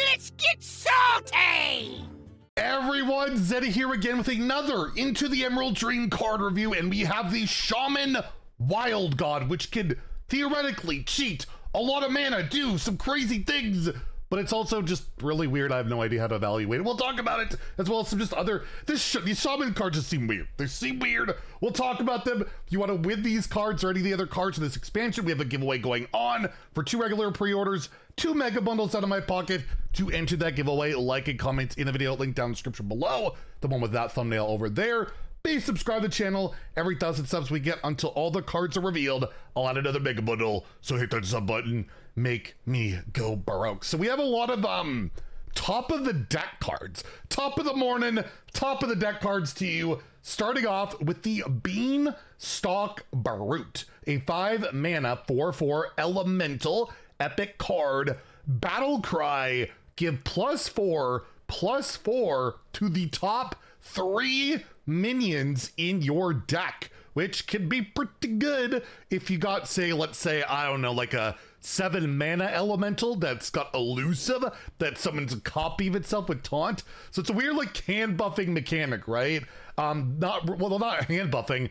Let's get salty! Everyone, Zeddy here again with another Into the Emerald Dream card review, and we have the Shaman Wild God, which can theoretically cheat a lot of mana, do some crazy things, but it's also just really weird. I have no idea how to evaluate it. We'll talk about it, as well as some just other, these Shaman cards just seem weird. They seem weird. We'll talk about them. If you want to win these cards or any of the other cards in this expansion, we have a giveaway going on for 2 regular pre-orders, 2 mega bundles out of my pocket. To enter that giveaway, like and comment in the video, link down in the description below, the one with that thumbnail over there. Please subscribe to the channel. Every 1,000 subs we get until all the cards are revealed, I'll add another mega bundle. So hit that sub button, make me go baroque. So we have a lot of top of the deck cards. Top of the morning, top of the deck cards to you. Starting off with the Beanstalk Brute, a 5 mana 4/4 elemental epic card. Battle Cry, give +4/+4 to the top 3 minions in your deck, which can be pretty good if you got, say, let's say, I don't know, like a 7 mana elemental that's got elusive, that summons a copy of itself with taunt. So it's a weird like hand buffing mechanic, right? Not hand buffing,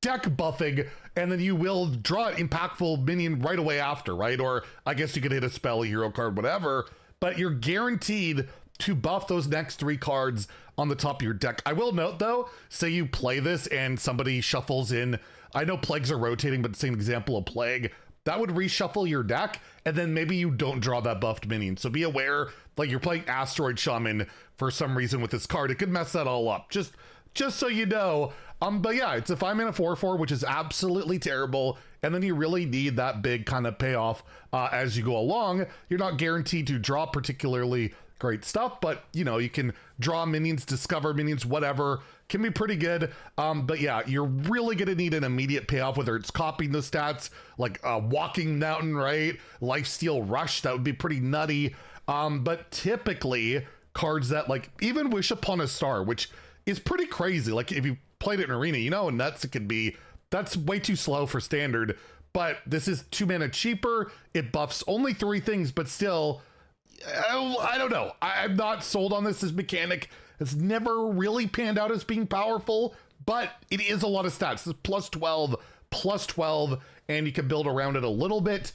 deck buffing, and then you will draw an impactful minion right away after, right? Or I guess you could hit a spell, a hero card, whatever, but you're guaranteed to buff those next 3 cards on the top of your deck. I will note though, say you play this and somebody shuffles in, I know plagues are rotating, but same example of plague, that would reshuffle your deck, and then maybe you don't draw that buffed minion. So be aware, like you're playing Asteroid Shaman for some reason with this card, it could mess that all up. Just so you know. But yeah, it's a 5 mana 4/4, which is absolutely terrible. And then you really need that big kind of payoff as you go along. You're not guaranteed to draw particularly great stuff, but you know, you can draw minions, discover minions, whatever, can be pretty good. But yeah, you're really gonna need an immediate payoff, whether it's copying the stats, like Walking Mountain, right? Lifesteal Rush, that would be pretty nutty. But typically cards that like even Wish Upon a Star, which is pretty crazy. Like if you played it in Arena, you know how nuts it can be. That's way too slow for standard, but this is 2 mana cheaper. It buffs only 3 things, but still, I don't know. I'm not sold on this as mechanic. It's never really panned out as being powerful, but it is a lot of stats. This is +12/+12, and you can build around it a little bit.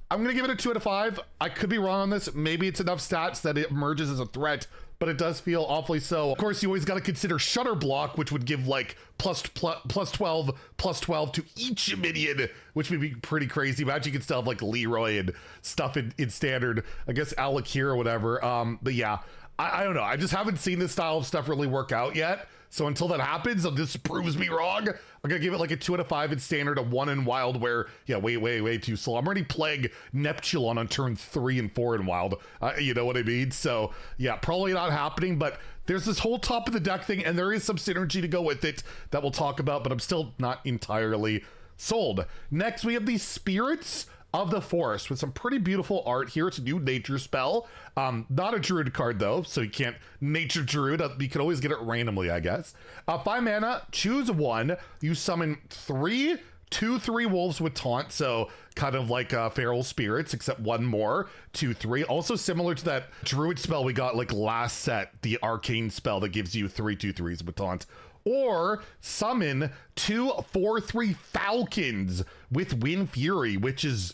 I'm gonna give it a 2 out of 5. I could be wrong on this. Maybe it's enough stats that it emerges as a threat, but it does feel awfully so. Of course, you always got to consider Shutter Block, which would give like +12/+12 to each minion, which would be pretty crazy. Imagine you could still have like Leroy and stuff in standard, I guess Alec here or whatever. But yeah, I don't know. I just haven't seen this style of stuff really work out yet. So until that happens, this proves me wrong. I'm gonna give it like a 2 out of 5 in standard, a 1 in wild, where yeah, way too slow. I'm already playing Neptulon on turn 3 and 4 in wild. You know what I mean? So yeah, probably not happening, but there's this whole top of the deck thing, and there is some synergy to go with it that we'll talk about, but I'm still not entirely sold. Next, we have the Spirits of the Forest with some pretty beautiful art here. It's a new nature spell. Not a druid card though, so you can't nature druid. You can always get it randomly, I guess. 5 mana, choose 1. You summon 3 2/3 wolves with taunt, so kind of like feral spirits, except 1 more. 2/3, also similar to that druid spell we got like last set, the arcane spell that gives you 3 2/3s with taunt. Or summon 2 4/3 falcons with Wind Fury, which is,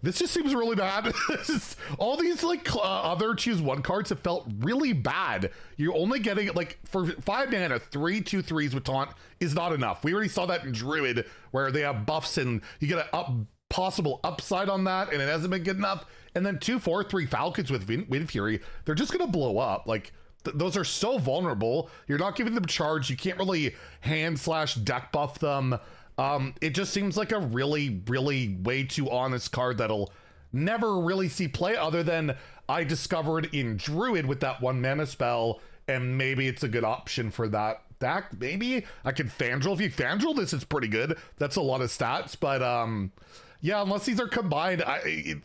this just seems really bad. All these like other choose 1 cards have felt really bad. You're only getting like for 5 mana, 3 2/3s with taunt is not enough. We already saw that in Druid where they have buffs and you get a possible upside on that, and it hasn't been good enough. And then 2 4/3 falcons with Wind Fury, they're just gonna blow up. Like those are so vulnerable. You're not giving them charge. You can't really hand/deck buff them. It just seems like a really way too honest card that'll never really see play, other than I discovered in Druid with that 1 mana spell, and maybe it's a good option for that deck. Maybe I can Fandral. If you Fandral this, it's pretty good. That's a lot of stats, but yeah, unless these are combined,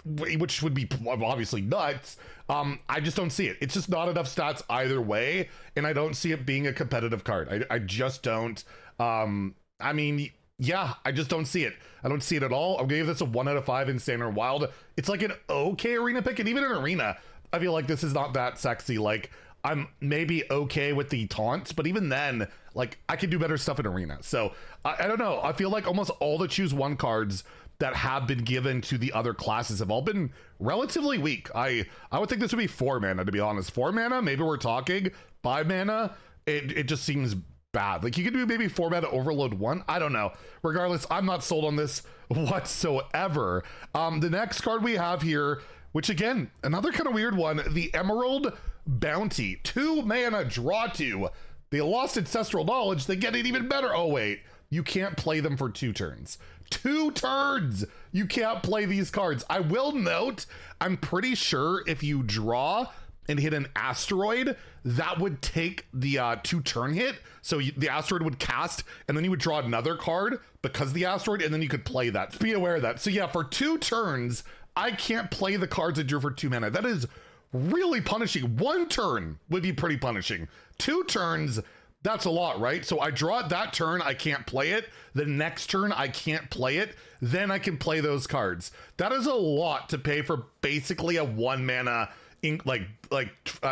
which would be obviously nuts, I just don't see it. It's just not enough stats either way, and I don't see it being a competitive card. I just don't. I mean, yeah, I just don't see it. I don't see it at all. I'm gonna give this a 1 out of 5 in standard wild. It's like an okay arena pick, and even in arena, I feel like this is not that sexy. Like, I'm maybe okay with the taunts, but even then, like, I can do better stuff in arena. So I don't know. I feel like almost all the choose one cards that have been given to the other classes have all been relatively weak. I would think this would be 4 mana, to be honest. 4 mana, maybe we're talking 5 mana. It just seems bad. Like, you could do maybe 4 mana overload 1. I don't know. Regardless, I'm not sold on this whatsoever. The next card we have here, which again, another kind of weird one, the Emerald Bounty. 2 mana, draw 2. They lost Ancestral Knowledge, they get it even better. Oh wait, you can't play them for 2 turns. 2 turns! You can't play these cards. I will note, I'm pretty sure if you draw and hit an asteroid, that would take the 2-turn hit. So the asteroid would cast, and then you would draw another card because of the asteroid, and then you could play that. Be aware of that. So yeah, for 2 turns, I can't play the cards I drew for 2 mana. That is really punishing. 1 turn would be pretty punishing. 2 turns, that's a lot, right? So I draw it that turn, I can't play it. The next turn, I can't play it. Then I can play those cards. That is a lot to pay for basically a 1 mana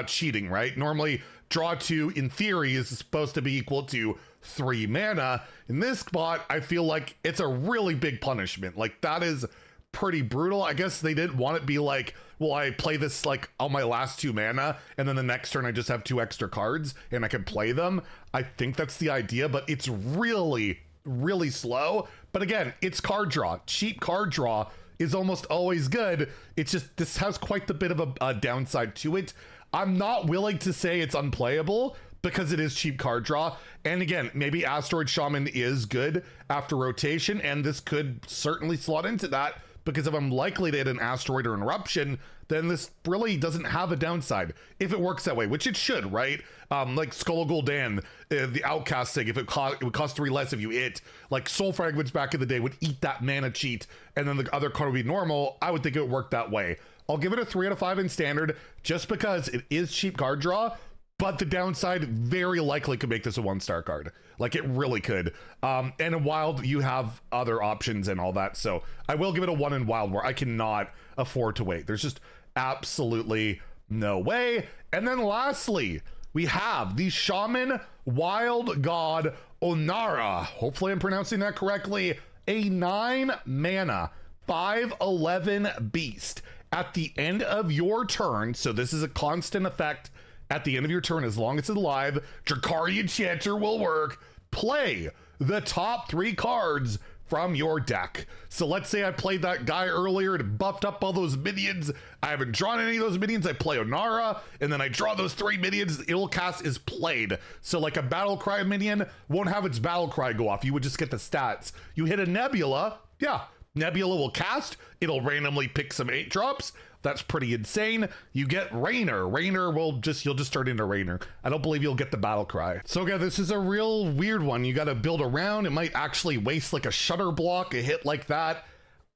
cheating, right? Normally, draw 2 in theory is supposed to be equal to 3 mana. In this spot, I feel like it's a really big punishment. Like, that is pretty brutal. I guess they didn't want it to be like, well, I play this like on my last 2 mana, and then the next turn I just have 2 extra cards and I can play them. I think that's the idea, but it's really, really slow. But again, it's card draw. Cheap card draw is almost always good. It's just, this has quite the bit of a downside to it. I'm not willing to say it's unplayable because it is cheap card draw. And again, maybe Asteroid Shaman is good after rotation, and this could certainly slot into that, because if I'm likely to hit an asteroid or an eruption, then this really doesn't have a downside if it works that way, which it should, right? Like Skull of Gul'dan, the Outcast thing, if it would cost 3 less if you hit. Like Soul Fragments back in the day would eat that mana cheat, and then the other card would be normal. I would think it would work that way. I'll give it a 3 out of 5 in standard, just because it is cheap card draw, but the downside very likely could make this a 1-star card. Like, it really could. And in Wild, you have other options and all that. So I will give it a 1 in Wild, where I cannot afford to wait. There's just absolutely no way. And then lastly, we have the Shaman Wild God Onara. Hopefully I'm pronouncing that correctly. A 9 mana, 5/11 beast. At the end of your turn, so this is a constant effect at the end of your turn, as long as it's alive, Drakari Enchanter will work. Play the top 3 cards from your deck. So let's say I played that guy earlier and buffed up all those minions. I haven't drawn any of those minions. I play Onara, and then I draw those 3 minions. It'll cast is played. So like a Battle Cry minion won't have its Battle Cry go off. You would just get the stats. You hit a Nebula, yeah, Nebula will cast. It'll randomly pick some 8-drops. That's pretty insane. You get Rainer. Rainer will you'll just turn into Rainer. I don't believe you'll get the Battle Cry. So again, this is a real weird one. You got to build around. It might actually waste like a Shutter Block, a hit like that.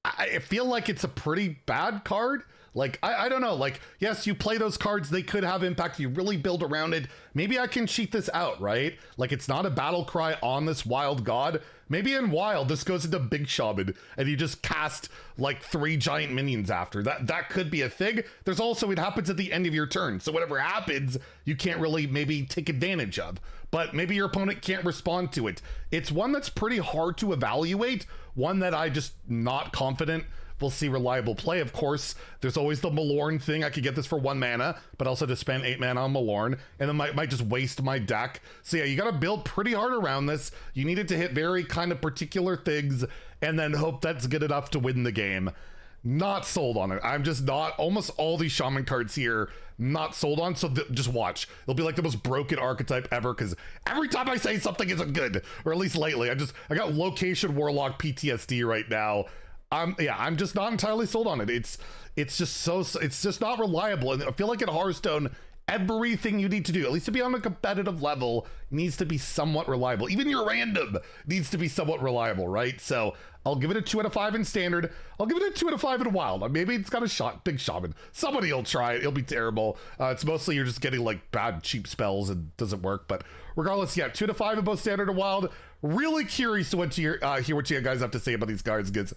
I feel like it's a pretty bad card. Like, I don't know. Like, yes, you play those cards, they could have impact. You really build around it. Maybe I can cheat this out, right? Like, it's not a Battle Cry on this Wild God. Maybe in Wild, this goes into Big Shaman, and you just cast like 3 giant minions after. That could be a thing. There's also, it happens at the end of your turn. So whatever happens, you can't really maybe take advantage of. But maybe your opponent can't respond to it. It's one that's pretty hard to evaluate. One that I just not confident we'll see reliable play. Of course, there's always the Malorn thing. I could get this for 1 mana, but also to spend 8 mana on Malorn, and then might just waste my deck. So yeah, you got to build pretty hard around this. You need it to hit very kind of particular things, and then hope that's good enough to win the game. Not sold on it. I'm just not. Almost all these Shaman cards here, not sold on. So just watch. It'll be like the most broken archetype ever, because every time I say something isn't good, or at least lately, I got Location Warlock PTSD right now. I'm just not entirely sold on it. It's just not reliable. And I feel like at Hearthstone, everything you need to do, at least to be on a competitive level, needs to be somewhat reliable. Even your random needs to be somewhat reliable, right? So I'll give it a 2 out of 5 in standard. I'll give it a 2 out of 5 in wild. Maybe it's got a big shaman. Somebody will try it. It'll be terrible. It's mostly you're just getting like bad cheap spells and doesn't work. But regardless, yeah, 2 out of 5 in both standard and wild. Really curious to hear what you guys have to say about these cards, because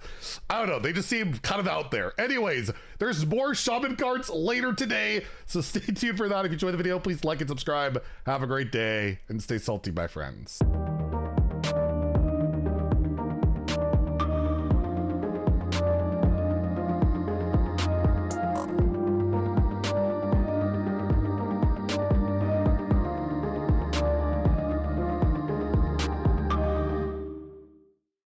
I don't know, they just seem kind of out there. Anyways, there's more shaman cards later today, so stay tuned for that. If you enjoyed the video, please like and subscribe. Have a great day and stay salty, my friends.